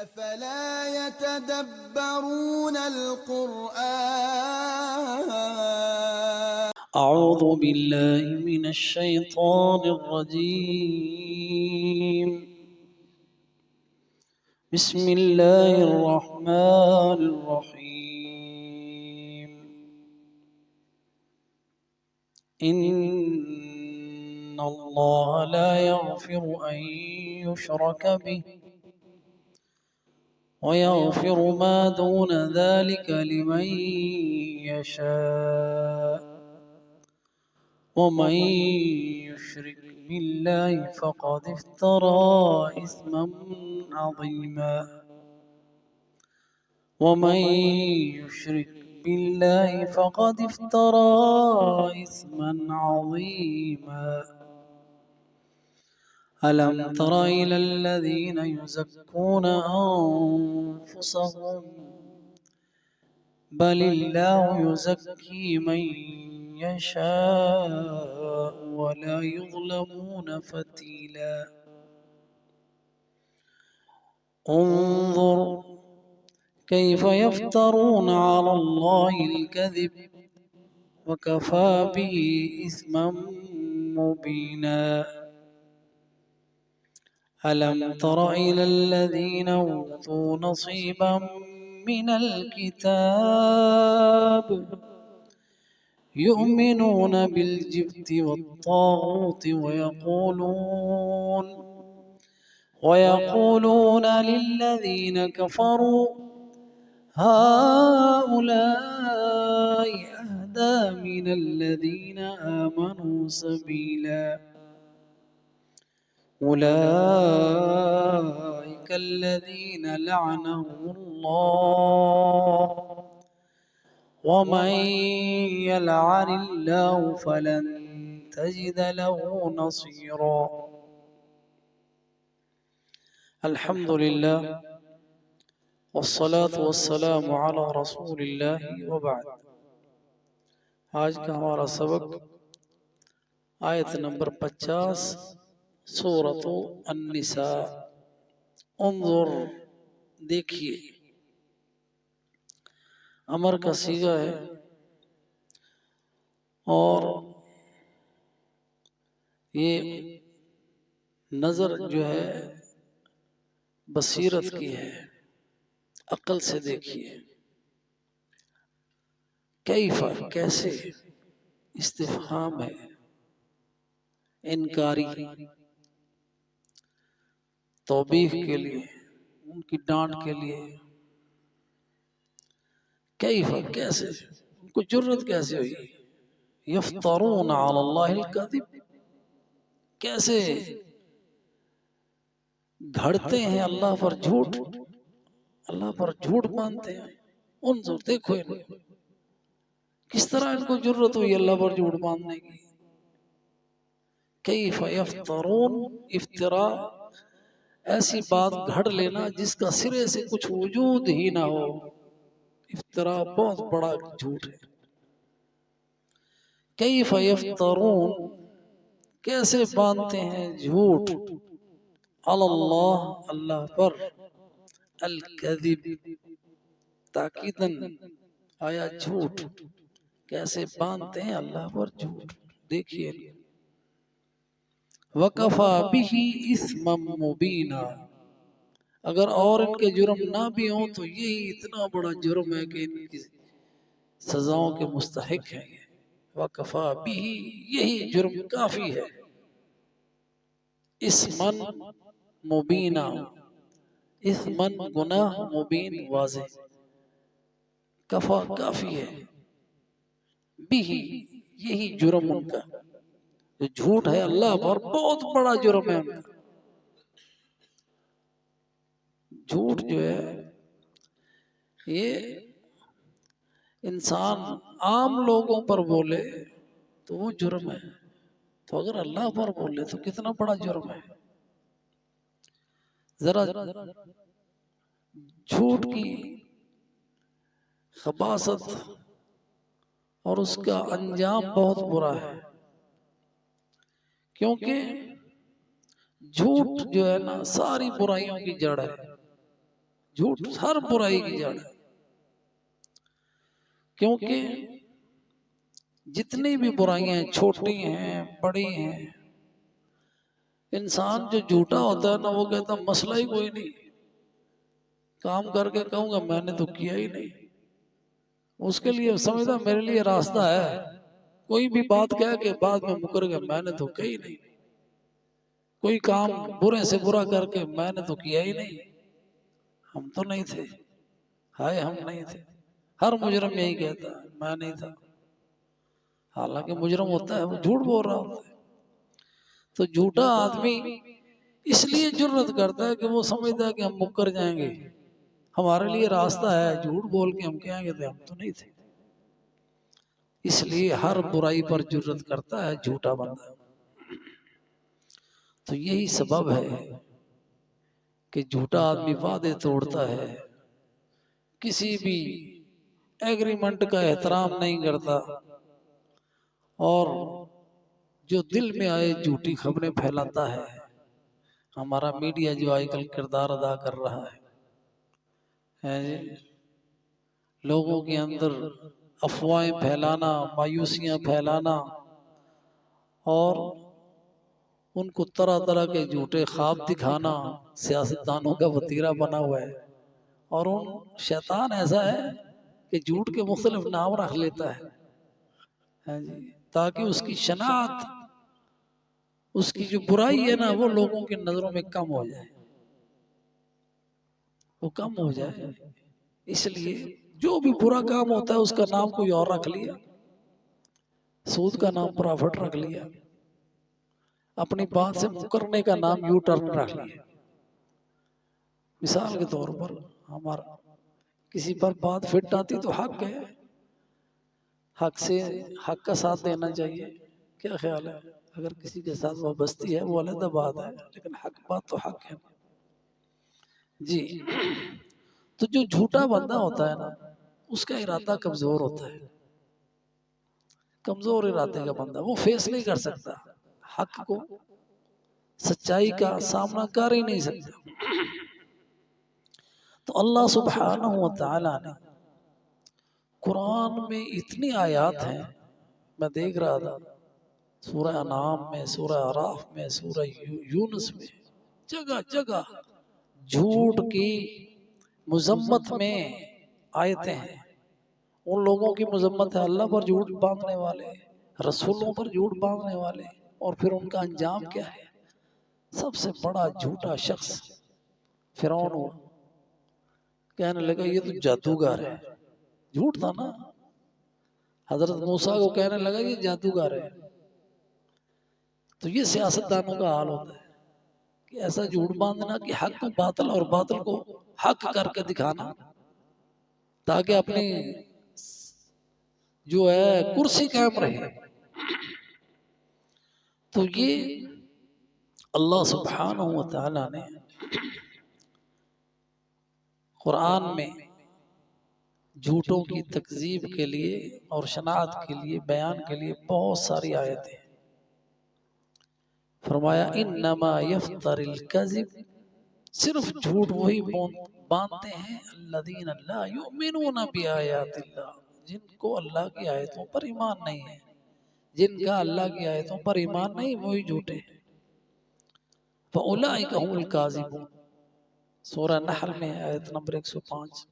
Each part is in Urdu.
أفلا يتدبرون القرآن. أعوذ بالله من الشيطان الرجيم. بسم الله الرحمن الرحيم. إن الله لا يغفر أن يشرك به ويغفر ما دون ذلك لمن يشاء، ومن يشرك بالله فقد افترى إثما عظيما. ومن يشرك بالله فقد افترى إثما عظيما. ألم تر إلى الذين يزكون أنفسهم بل الله يزكي من يشاء ولا يظلمون فتيلا. انظر كيف يفترون على الله الكذب وكفى به إثما مبينا. ألم تر إلى الذين أوتوا نصيبا من الكتاب يؤمنون بالجبت والطاغوت ويقولون للذين كفروا هؤلاء أهدى من الذين آمنوا سبيلا. أولئك الذين لعنهم الله ومن يلعن الله فلن تجد له نصيرا. الحمد لله والصلاة والسلام على رسول اللہ وبعد. آج کا ہمارا سبق آیت نمبر 50 سورۃ النساء. انظر دیکھیے، امر کا صیغہ ہے اور یہ نظر جو ہے بصیرت کی ہے، عقل سے دیکھیے. کیف کیسے، استفہام ہے انکاری، توبیخ کے لیے، ان کی ڈانٹ کے لیے. کیف کیسے، ان کو جرت کیسے ہوئی؟ یفترون علی اللہ الکذب، کیسے گھڑتے ہیں اللہ پر جھوٹ، اللہ پر جھوٹ باندھتے ہیں. انظر دیکھو ان کو، کس طرح ان کو جرت ہوئی اللہ پر جھوٹ باندھنے کی. کیف یفترون، افتراء ایسی بات گھڑ لینا جس کا سرے سے کچھ وجود ہی نہ ہو. افتراء بہت بڑا جھوٹ ہے. کیف یفترون کیسے باندھتے ہیں جھوٹ، علی اللہ اللہ پر، الکذب تاکیدن آیا جھوٹ، کیسے باندھتے ہیں اللہ پر جھوٹ. دیکھیے وَكَفَى بِهِ إِثْمًا مُبِينًا، اگر اور ان کے جرم نہ بھی ہوں تو یہی اتنا بڑا جرم ہے کہ ان کی سزاؤں کے مستحق ہیں. وَكَفَى بِهِ یہی جرم کافی ہے، اِثْمًا مُبِينًا، اِثْمًا گناہ، مبین واضح، کفا کافی ہے، بھی یہی جرم ان کا جو جھوٹ ہے اللہ پر، بہت بڑا جرم ہے ان کا. جھوٹ جو ہے یہ انسان عام لوگوں پر بولے تو وہ جرم ہے، تو اگر اللہ پر بولے تو کتنا بڑا جرم ہے. ذرا جھوٹ کی خباثت اور اس کا انجام بہت برا ہے، کیونکہ جھوٹ جو ہے نا ساری برائیوں کی جڑ ہے. جھوٹ ہر برائی کی جڑ ہے، کیونکہ جتنی بھی برائیاں ہیں، چھوٹی ہیں بڑی ہیں، انسان جو جھوٹا ہوتا ہے نا وہ کہتا ہے مسئلہ ہی کوئی نہیں، کام کر کے کہوں گا میں نے تو کیا ہی نہیں، اس کے لیے سمجھتا میرے لیے راستہ ہے، کوئی بھی بات کہہ کے بعد میں مکر گیا میں نے تو کہی نہیں، کوئی کام برے سے برا کر کے میں نے تو کیا ہی نہیں، ہم تو نہیں تھے، ہائے ہم نہیں تھے، ہر مجرم یہی کہتا ہے میں نہیں تھا، حالانکہ مجرم ہوتا ہے وہ جھوٹ بول رہا ہوتا ہے۔ تو جھوٹا آدمی اس لیے جرت کرتا ہے کہ وہ سمجھتا ہے کہ ہم مکر جائیں گے، ہمارے لیے راستہ ہے، جھوٹ بول کے ہم کہیں گے ہم تو نہیں تھے، اس لیے ہر برائی پر جرت کرتا ہے جھوٹا بندہ۔ تو یہی سبب ہے کہ جھوٹا آدمی وعدے توڑتا ہے، کسی بھی ایگریمنٹ کا احترام نہیں کرتا، اور جو دل میں آئے جھوٹی خبریں پھیلاتا ہے۔ ہمارا میڈیا جو آج کل کردار ادا کر رہا ہے جی، لوگوں کے اندر افواہیں پھیلانا، مایوسیاں پھیلانا، اور ان کو طرح طرح کے جھوٹے خواب دکھانا، سیاستدانوں کا وتیرہ بنا ہوا ہے، اور ان شیطان ایسا ہے کہ جھوٹ کے مختلف نام رکھ لیتا ہے جی، تاکہ اس کی شناخت، اس کی جو برائی ہے نا وہ لوگوں کی نظروں میں کم ہو جائے، وہ کم ہو جائے، اس لیے جو بھی برا کام ہوتا ہے اس کا نام کوئی اور رکھ لیا، سود کا نام پرافٹ رکھ لیا، اپنی بات سے مکرنے کا نام یو ٹرن رکھ لیا۔ مثال کے طور پر ہمارا کسی پر بات فٹ آتی تو حق ہے، حق سے حق کا ساتھ دینا چاہیے، کیا خیال ہے؟ اگر کسی کے ساتھ وابستی ہے وہ علیحدہ بات ہے، لیکن حق بات تو حق ہے جی۔ تو جو جھوٹا بندہ ہوتا ہے نا اس کا ارادہ کمزور ہوتا ہے، کمزور ارادے کا بندہ، وہ فیس نہیں کر سکتا حق کو، سچائی کا سامنا کر ہی نہیں سکتا۔ تو اللہ سبحانہ و تعالی نے قرآن میں اتنی آیات ہیں، میں دیکھ رہا تھا سورہ انعام میں، سورہ اعراف میں، سورہ یونس میں، جگہ جگہ جھوٹ کی مذمت میں آیتیں ہیں۔ ان لوگوں کی مذمت ہے اللہ پر جھوٹ باندھنے والے، رسولوں پر جھوٹ باندھنے والے، اور پھر ان کا انجام کیا ہے؟ سب سے بڑا جھوٹا شخص فرعون ہوا، کہنے لگا یہ تو جادوگر ہے، جھوٹ تھا نا، حضرت موسیٰ کو کہنے لگا یہ جادوگر ہے۔ تو یہ سیاستدانوں کا حال ہوتا ہے کہ ایسا جھوٹ باندھنا کہ حق کو باطل اور باطل کو حق کر کے دکھانا، تاکہ اپنی جو ہے کرسی قائم رہے۔ تو یہ اللہ سبحانہ و تعالی نے قرآن میں جھوٹوں کی تکذیب کے لیے اور شناعت کے لیے، بیان کے لیے بہت ساری آیتیں، فرمایا انما یفتر الکذب، صرف جھوٹ وہی باندھتے ہیں الذین لا یؤمنون بآیات اللہ، جن کو اللہ کی آیتوں پر ایمان نہیں ہے، جن کا اللہ کی آیتوں پر ایمان نہیں وہی جھوٹے ہیں۔ فَأُولَئِكَ هُمُ الْكَاذِبُونَ، سورہ نحل میں آیت نمبر 105۔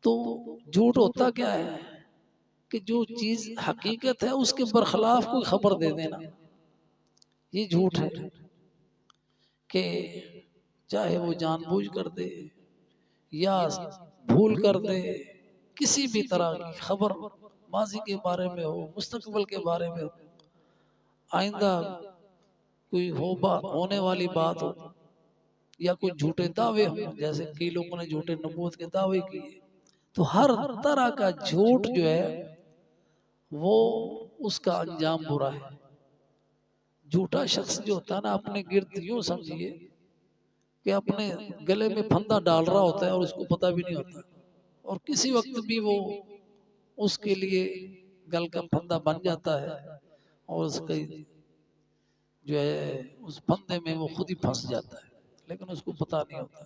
تو جھوٹ ہوتا کیا ہے کہ جو چیز حقیقت ہے اس کے برخلاف کوئی خبر دے دینا، یہ جھوٹ ہے، کہ چاہے وہ جان بوجھ کر دے یا بھول کر دے، کسی بھی طرح کی خبر ماضی کے بارے میں ہو، مستقبل کے بارے میں ہو، آئندہ کوئی ہونے والی بات ہو، یا کوئی جھوٹے دعوے ہوں، جیسے کئی لوگوں نے جھوٹے نبوت کے دعوے کیے، تو ہر طرح کا جھوٹ جو ہے وہ اس کا انجام برا ہے۔ جھوٹا شخص جو ہوتا ہے نا اپنے گرد یوں سمجھیے کہ اپنے گلے میں پھندا ڈال رہا ہوتا ہے اور اس کو پتہ بھی نہیں ہوتا، اور کسی وقت بھی وہ اس کے لیے گل کا پھندا بن جاتا ہے، اور اس کا جو ہے اس پھندے میں وہ خود ہی پھنس جاتا ہے، لیکن اس کو پتہ نہیں ہوتا۔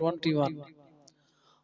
21,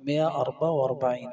144,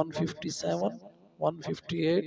157, 158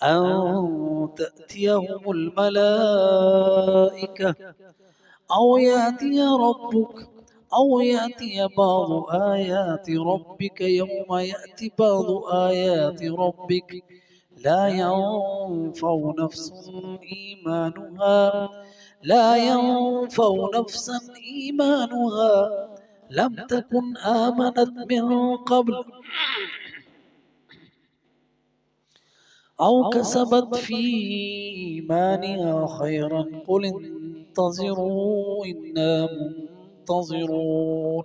أن تأتيهم الملائكة أو يأتي ربك أو يأتي بعض آيات ربك يوم يأتي بعض آيات ربك لا ينفع نفسا إيمانها لم تكن آمنت من قبل أو كسبت في إيمانها خيرا قل انتظروا إنا منتظرون।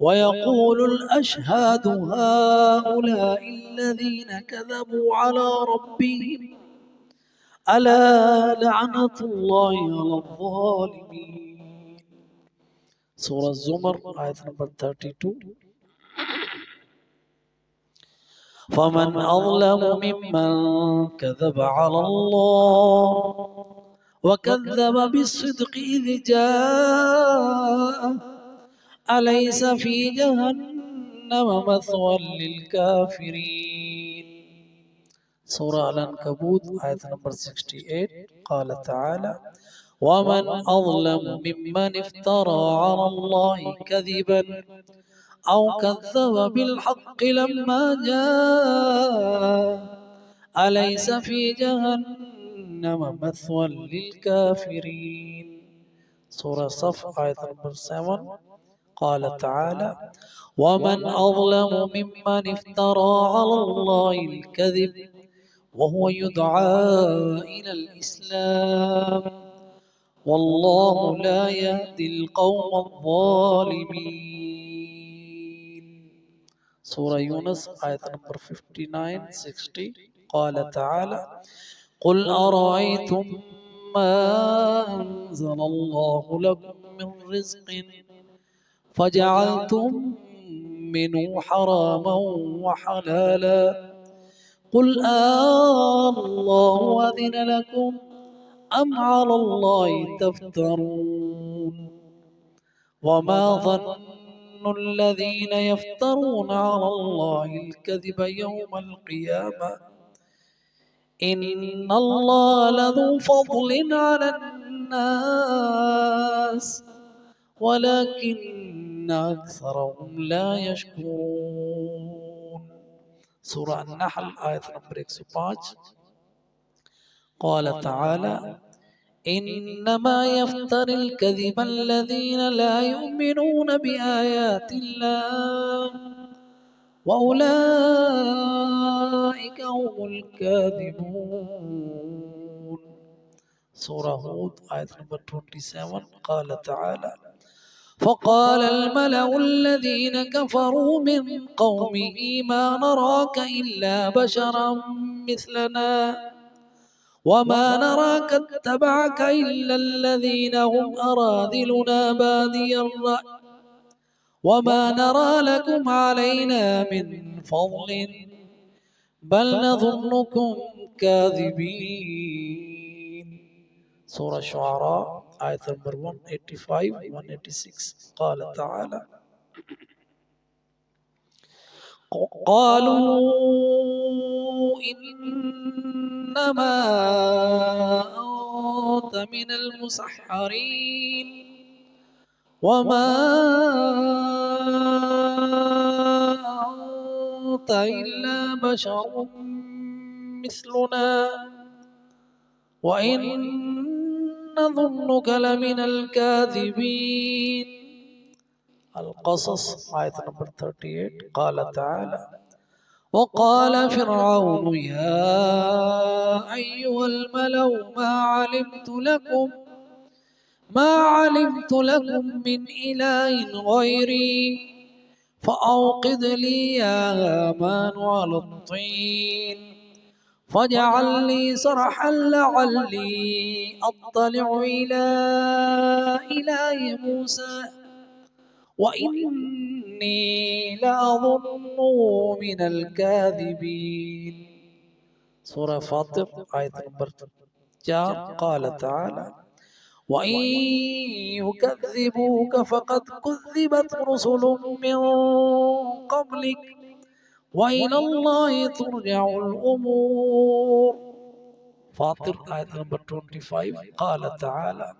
ويقول الأشهاد هؤلاء الذين كذبوا على ربهم ألا لعنة الله على الظالمين. سورة الزمر آية نمبر 32. فمن أظلم ممن كذب على الله وكذب بالصدق إذ جاء أليس في جهنم مثوى للكافرين. سورة العنكبوت آية نمبر 68. قال تعالى ومن أظلم ممن افترى على الله كذبا أو كذب بالحق لما جاء أليس في جهنم مثوى للكافرين. سورة صف آية نمبر 7. قال تعالى ومن أظلم ممن افترى على الله الكذب وهو يدعى إلى الإسلام والله لا يهدي القوم الظالمين. سورة يونس آية نمبر 59-60. قال تعالى قل أرأيتم ما أنزل الله لكم من رزق فجعلتم منه حراما وحلالا قل الله أذن لكم أم على الله تفترون وما ظن الذين يفترون على الله الكذب يوم القيامة إن الله لذو فضل على الناس ولكن أكثرهم لا يشكرون. سورة النحل آية نمبر 105. قال تعالى إنما يفتر الكذب الذين لا يؤمنون بآيات الله وأولئك هم الكاذبون. سورة هود آية نمبر 27. قال تعالى فقال الملأ الذين كفروا من قومه ما نراك إلا بشرا مثلنا وما نراك اتبعك إلا الذين هم أراذلنا بادي الرأي وما نرى لكم علينا من فضل بل نظنكم كاذبين. سورة الشعراء آية نمبر 185-186. قال تعالى قالوا إنما أنت من المسحرين وما أنت إلا بشر مثلنا وإن نظنك لمن الكاذبين. القصص آية نمبر 38. قال تعالى وقال فرعون يا أيها الملأ ما علمت لكم من إله غيري فأوقد لي يا هامان على الطين فاجعل لي صرحا لعلي أطلع إلى إله موسى وإني لأظنه من الكاذبين. سورة فاطر آية نمبر 4. قال تعالى وإن يكذبوك فقد كذبت رسل من قبلك وإلى الله ترجع الأمور. فاطر آية نمبر 25. قال تعالى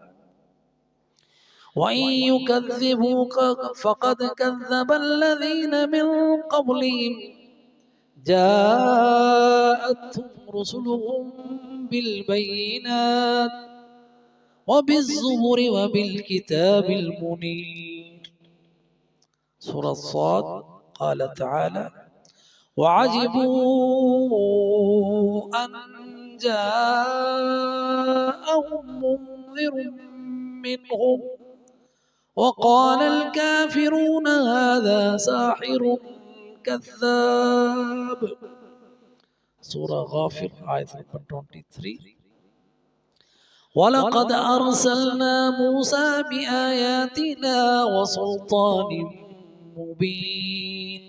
وإن يكذبوك فقد كذب الذين من قبلهم جاءتهم رسلهم بالبينات وبالزبر وبالكتاب المنير. سورة الصاد. قال تعالى وعجبوا أن جاءهم منذر منهم وقال الكافرون هذا ساحر كذاب. Surah Ghafir, ayat number 23. وَلَقَدْ أَرْسَلْنَا مُوسَى بِآيَاتِنَا وَسُلْطَانٍ مُبِينٍ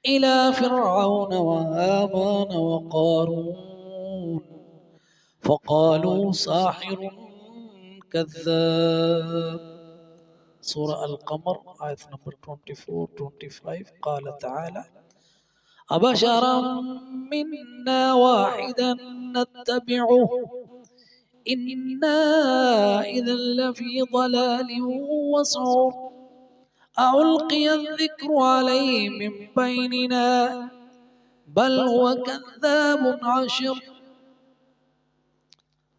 إِلَى فِرْعَوْنَ وَهَامَانَ وَقَارُونَ فَقَالُوا سَاحِرٌ كَذَّابٌ. Surah Al-Qamar, ayat number 24-25. قال تعالى: أبشرا منا واحدا نتبعه إنا إذا لفي ضلال وسعر ألقي الذكر عليه من بيننا بل هو كذاب عشر.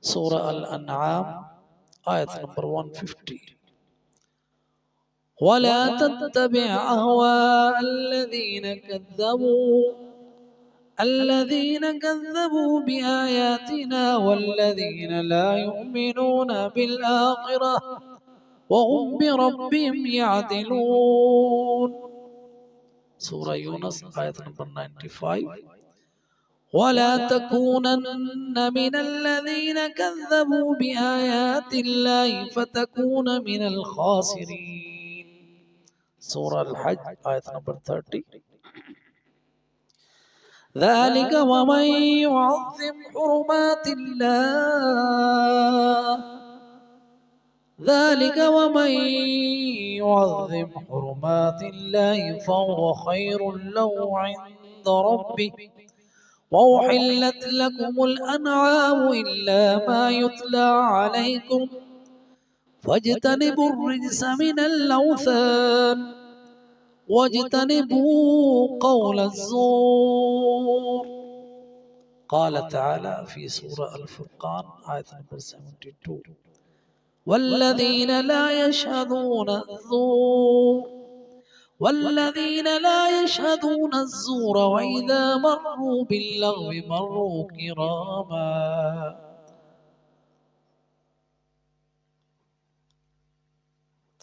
سورة الأنعام آية نمبر 150. ولا تتبع أهواء الذين كذبوا بآياتنا والذين لا يؤمنون بالآخرة وهم بربهم يعدلون. سورة يونس آية نمبر 95. ولا تكونن من الذين كذبوا بآيات الله فتكون من الخاسرين. سورة الحج آية نمبر 30. ذلك ومن يعظم حرمات الله فهو خير له عند ربه وأحلت لكم الأنعام إلا ما يتلى عليكم فاجتنبوا الرجس من الأوثان واجتنبوا قول الزور. قال تعالى في سورة الفرقان آية نمبر 72. والذين لا يشهدون الزور وإذا مروا باللغو مروا كراما.